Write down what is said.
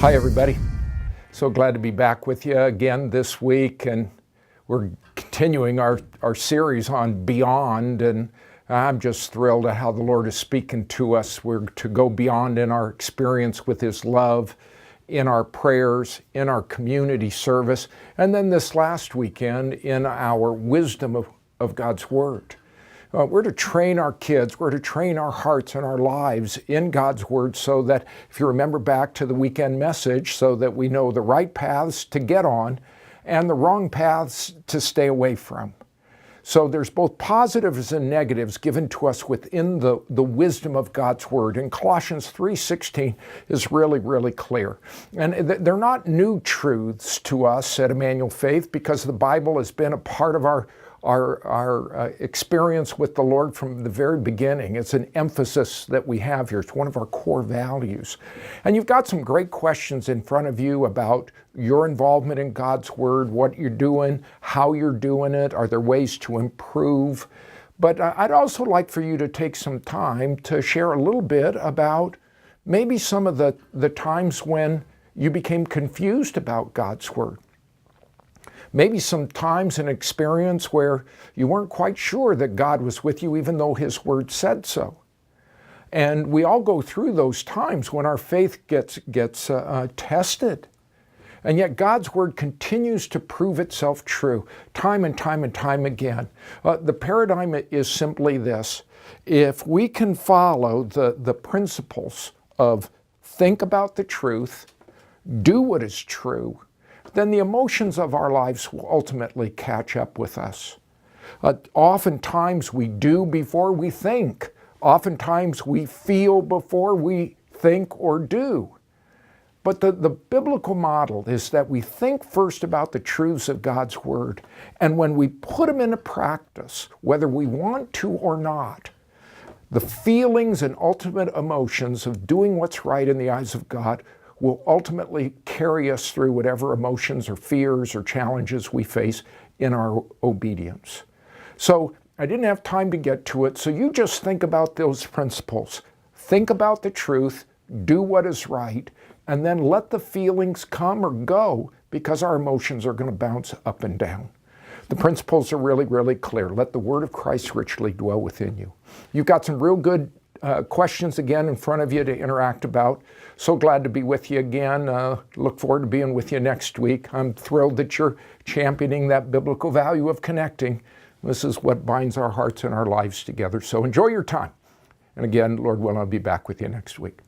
Hi everybody. So glad to be back with you again this week, and we're continuing our series on Beyond, and I'm just thrilled at how the Lord is speaking to us. We're to go beyond in our experience with His love, in our prayers, in our community service, and then this last weekend in our wisdom of God's Word. We're to train our kids, we're to train our hearts and our lives in God's Word so that, if you remember back to the weekend message, so that we know the right paths to get on and the wrong paths to stay away from. So there's both positives and negatives given to us within the wisdom of God's Word. And Colossians 3:16 is really clear. And they're not new truths to us at Emmanuel Faith, because the Bible has been a part of our experience with the Lord from the very beginning. It's an emphasis that we have here. It's one of our core values. And you've got some great questions in front of you about your involvement in God's Word, what you're doing, how you're doing it, are there ways to improve? But I'd also like for you to take some time to share a little bit about maybe some of the times when you became confused about God's Word. Maybe some times an experience where you weren't quite sure that God was with you, even though His Word said so. And we all go through those times when our faith gets tested. And yet God's Word continues to prove itself true time and time again. The paradigm is simply this: if we can follow the principles of think about the truth, do what is true, then the emotions of our lives will ultimately catch up with us. Oftentimes we do before we think. Oftentimes we feel before we think or do. But the biblical model is that we think first about the truths of God's Word, and when we put them into practice, whether we want to or not, the feelings and ultimate emotions of doing what's right in the eyes of God will ultimately carry us through whatever emotions or fears or challenges we face in our obedience. So I didn't have time to get to it, so you just think about those principles. Think about the truth, do what is right, and then let the feelings come or go, because our emotions are going to bounce up and down. The principles are really clear. Let the Word of Christ richly dwell within you. You've got some real good questions again in front of you to interact about. So glad to be with you again. Look forward to being with you next week. I'm thrilled that you're championing that biblical value of connecting. This is what binds our hearts and our lives together. So enjoy your time. And again, Lord willing, I'll be back with you next week.